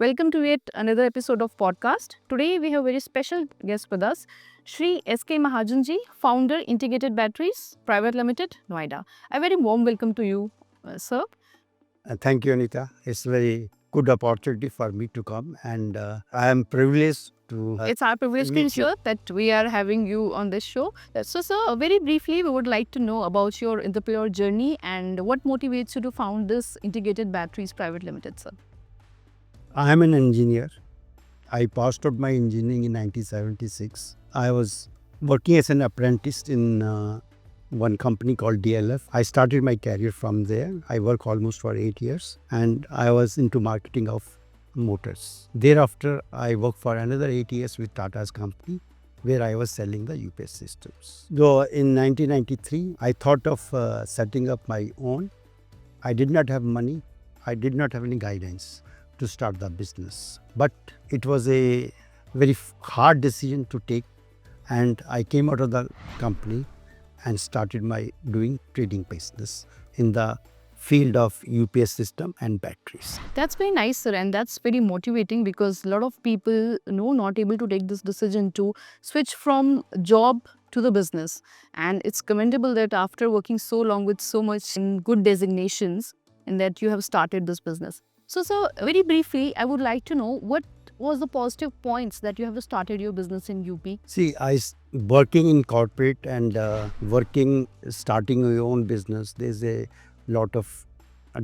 Welcome to yet another episode of podcast. Today we have a very special guest with us, Shri S.K. Mahajan ji, founder Integrated Batteries Private Limited, Noida. A very warm welcome to you, sir. Thank you, Anita. It's a very good opportunity for me to come, and I am privileged to. It's our privilege to meet you. ensure that we are having you on this show. So, sir, very briefly, we would like to know about your entrepreneur journey and what motivates you to found this Integrated Batteries Private Limited, sir. I am an engineer. I passed out my engineering in 1976. I was working as an apprentice in one company called DLF. I started my career from there. I worked almost for 8 years, and I was into marketing of motors. Thereafter, I worked for another 8 years with Tata's company, where I was selling the UPS systems. So in 1993, I thought of setting up my own. I did not have money. I did not have any guidance to start the business. But it was a very hard decision to take, and I came out of the company and started my doing trading business in the field of UPS system and batteries. That's very nice, sir, and that's very motivating because a lot of people not able to take this decision to switch from job to the business. And it's commendable that after working so long with so much good designations and that you have started this business. So, sir, very briefly, I would like to know what was the positive points that you have started your business in UP? See, working in corporate and starting your own business, there's a lot of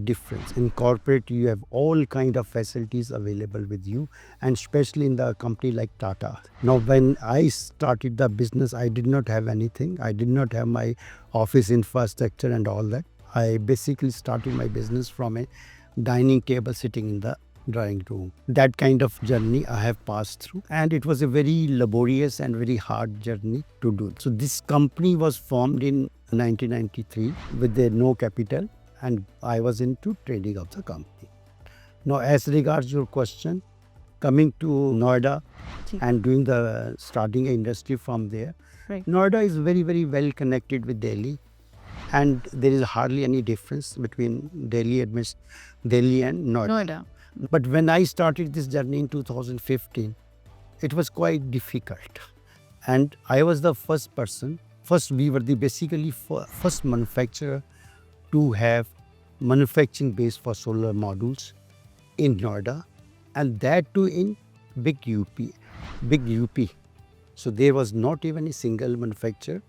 difference. In corporate, you have all kind of facilities available with you, and especially in the company like Tata. Now, when I started the business, I did not have anything. I did not have my office infrastructure and all that. I basically started my business from a dining table sitting in the drawing room. That kind of journey I have passed through, and it was a very laborious and very hard journey to do. So this company was formed in 1993 with no capital, and I was into trading of the company. Now, as regards your question, coming to Noida and doing the starting industry from there, Right. Noida is very, very well connected with Delhi, and there is hardly any difference between Delhi and Noida. Noida. But when I started this journey in 2015, it was quite difficult. And I was the first person. First, we were the basically first manufacturer to have manufacturing base for solar modules in Noida, and that too in big UP. So there was not even a single manufacturer,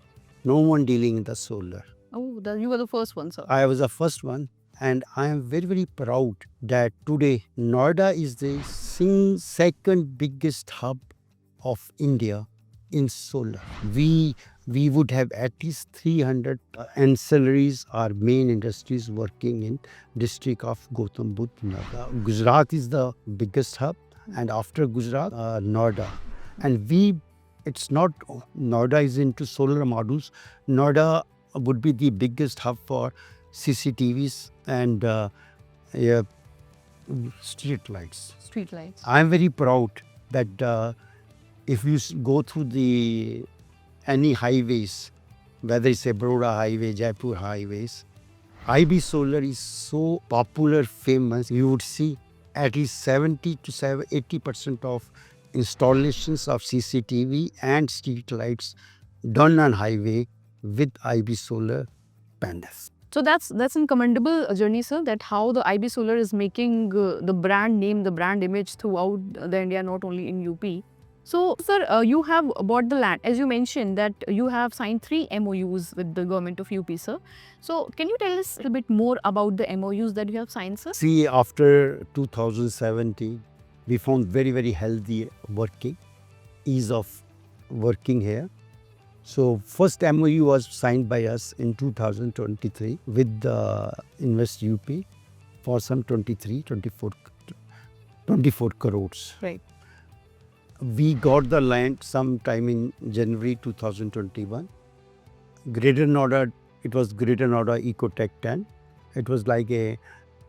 no one dealing in the solar. Oh, you were the first one, sir. I was the first one, and I am very, very proud that today Noida is the second biggest hub of India in solar. We would have at least 300 ancillaries or main industries working in district of Gautam Budh Nagar. Gujarat is the biggest hub, and after Gujarat, Noida. And it's not Noida is into solar modules. Noida would be the biggest hub for CCTVs and street lights. Street lights. I'm very proud that if you go through any highways, whether it's a Baroda highway, Jaipur highways, IB Solar is so popular, famous. You would see at least 70 to 80% of installations of CCTV and street lights done on highway with IB Solar panels. So that's a commendable journey, sir, that how the IB Solar is making the brand name, the brand image throughout the India, not only in UP. So, sir, you have bought the land. As you mentioned that you have signed 3 MOUs with the government of UP, sir. So, can you tell us a little bit more about the MOUs that you have signed, sir? See, after 2017, we found very, very healthy ease of working here. So first MOU was signed by us in 2023 with Invest UP for some 24 crores. Right. We got the land sometime in January 2021. Greater Noida, it was Greater Noida Ecotech 10. It was like a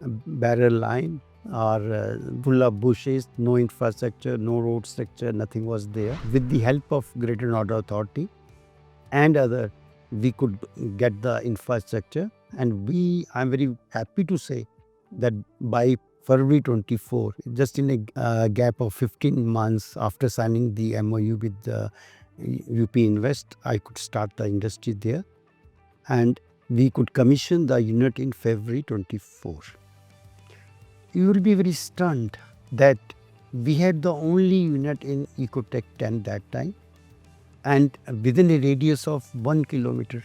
barrel line or full of bushes, no infrastructure, no road structure, nothing was there. With the help of Greater Noida Authority and other, we could get the infrastructure, and I'm very happy to say that by February 24, just in a gap of 15 months after signing the MOU with the UP Invest, I could start the industry there, and we could commission the unit in February 24. You will be very stunned that we had the only unit in Ecotech 10 that time, and within a radius of 1 kilometer,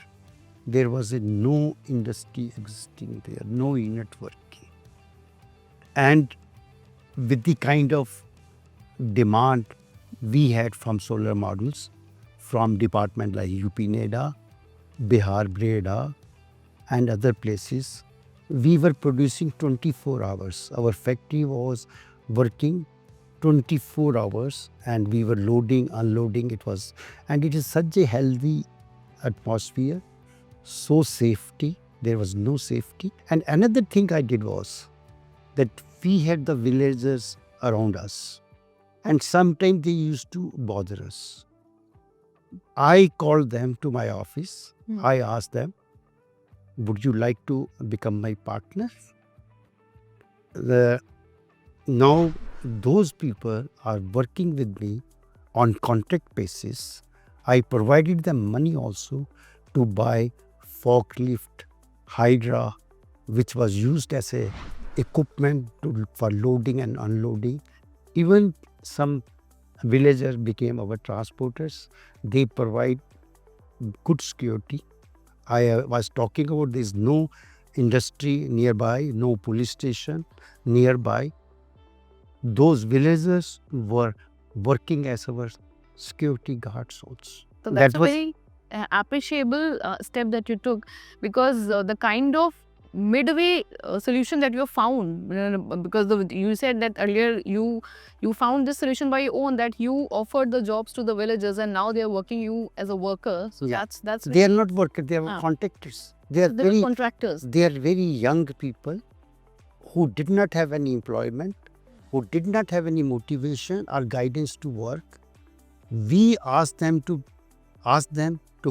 there was no industry existing there, no unit working. And with the kind of demand we had from solar modules, from department like UP NEDA, Bihar Breda, and other places, we were producing 24 hours. Our factory was working 24 hours, and we were loading, unloading. And it is such a healthy atmosphere, so safety. There was no safety. And another thing I did was that we had the villagers around us, and sometimes they used to bother us. I called them to my office. I asked them, would you like to become my partner? Now those people are working with me on contract basis. I provided them money also to buy forklift, Hydra, which was used as a equipment for loading and unloading. Even some villagers became our transporters. They provide good security. I was talking about there is no industry nearby, no police station nearby. Those villagers were working as our security guards also. So that's a very appreciable step that you took, because the kind of midway solution that you found, because you said that earlier you found this solution by your own, that you offered the jobs to the villagers and now they are working you as a worker. So that's they are not workers, they are contractors. They are very contractors. They are very young people who did not have any employment, who did not have any motivation or guidance to work. We asked them to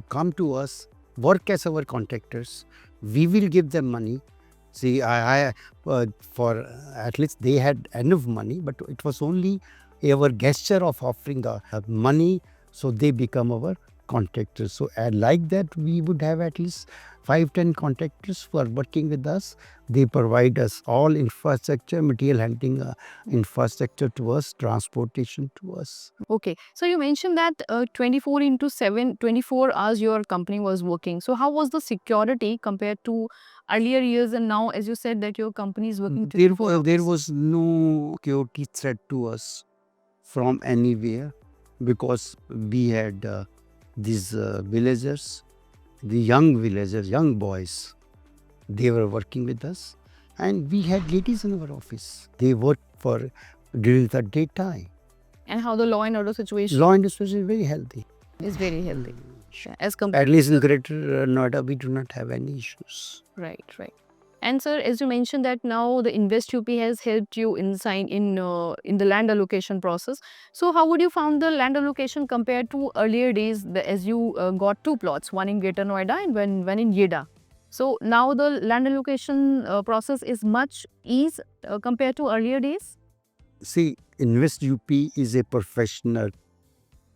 come to us, work as our contractors. We will give them money. See, for at least they had enough money, but it was only our gesture of offering the money, so they become our contractors. So like that, we would have at least 5-10 contractors who are working with us. They provide us all infrastructure, material handling infrastructure to us, transportation to us. Okay, so you mentioned that 24 hours your company was working. So how was the security compared to earlier years, and now, as you said, that your company is working 24 hours? There was no security threat to us from anywhere, because we had these villagers, the young villagers, young boys. They were working with us, and we had ladies in our office. They worked during the daytime. And how the law and order situation? Law and order is very healthy. Is very healthy. As compared, at least in Greater Noida, we do not have any issues. Right. And sir, as you mentioned that now the Invest UP has helped you in the land allocation process. So how would you found the land allocation compared to earlier days, as you got 2 plots, one in Greater Noida and one in Yeda? So now the land allocation process is much ease compared to earlier days? See, Invest UP is a professional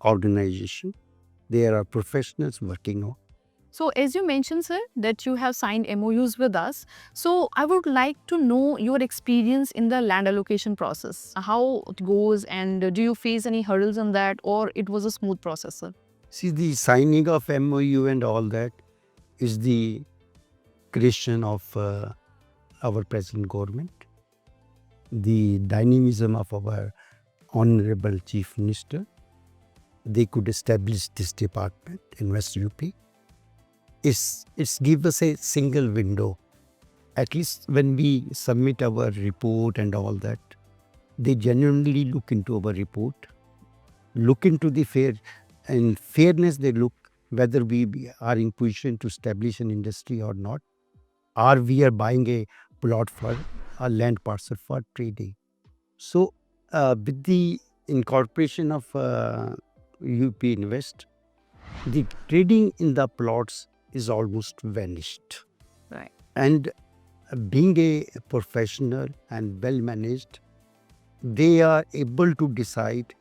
organization. There are professionals working on. So as you mentioned, sir, that you have signed MOUs with us. So I would like to know your experience in the land allocation process. How it goes, and do you face any hurdles in that, or it was a smooth process, sir? See, the signing of MOU and all that is the creation of our present government. The dynamism of our Honorable Chief Minister. They could establish this department, Invest UP. It's give us a single window. At least when we submit our report and all that, they genuinely look into our report, look into the fairness. They look whether we are in position to establish an industry or not, or we are buying a plot for a land parcel for trading. So with the incorporation of UP Invest, the trading in the plots is almost vanished. Right. And being a professional and well managed, they are able to decide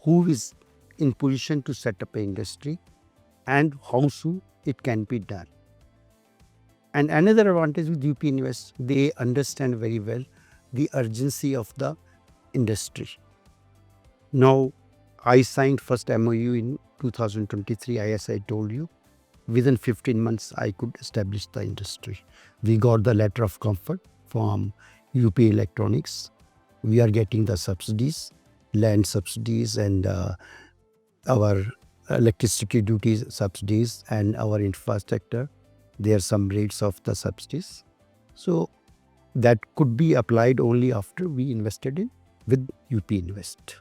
who is in position to set up an industry and how soon it can be done. And another advantage with UP Invest, they understand very well the urgency of the industry. Now, I signed first MOU in 2023, as I told you. Within 15 months, I could establish the industry. We got the letter of comfort from UP Electronics. We are getting the subsidies, land subsidies, and our electricity duties subsidies, and our infrastructure. There are some rates of the subsidies. So that could be applied only after we invested in with UP Invest.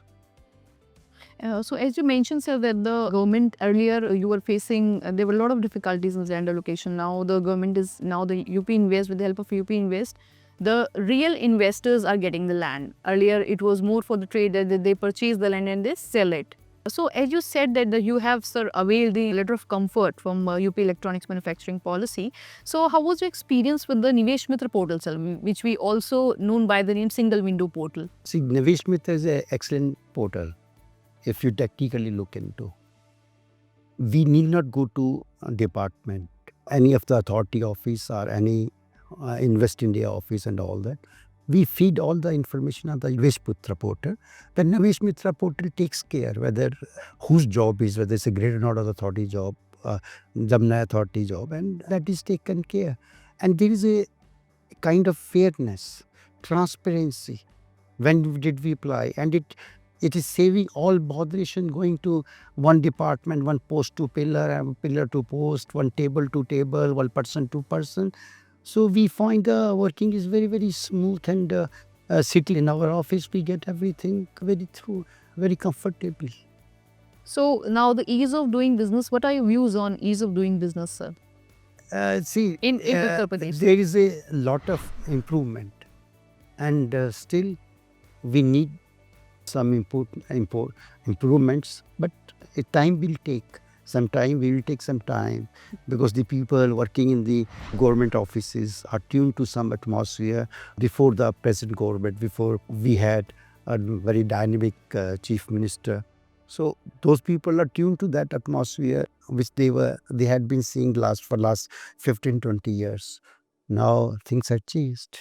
So as you mentioned, sir, that the government earlier you were facing, there were a lot of difficulties in land allocation. Now the government is, now the UP Invest, with the help of UP Invest, the real investors are getting the land. Earlier it was more for the trade that they purchase the land and they sell it. So as you said that you have, sir, availed the letter of comfort from UP Electronics Manufacturing Policy. So how was your experience with the Nivesh Mitra portal, sir, which we also known by the name Single Window Portal? See, Nivesh Mitra is an excellent portal if you technically look into. We need not go to a department, any of the authority office or any Invest India office and all that. We feed all the information on the Nivesh Mitra portal. The Nivesh Mitra portal takes care whether whose job is, whether it's a Greater Noida Authority job, Jamna Authority job, and that is taken care. And there is a kind of fairness, transparency. When did we apply? And it is saving all botheration going to one department, one post to pillar, and pillar to post, one table to table, one person to person. So we find the working is very, very smooth, and sitting in our office, we get everything very comfortably. So now the ease of doing business, what are your views on ease of doing business, sir? See, In Uttar Pradesh. there is a lot of improvement, and still we need some improvements, but time will take some time. We will take some time because the people working in the government offices are tuned to some atmosphere. Before the present government, before we had a very dynamic chief minister, so those people are tuned to that atmosphere which they had been seeing for last 15-20 years. Now things have changed.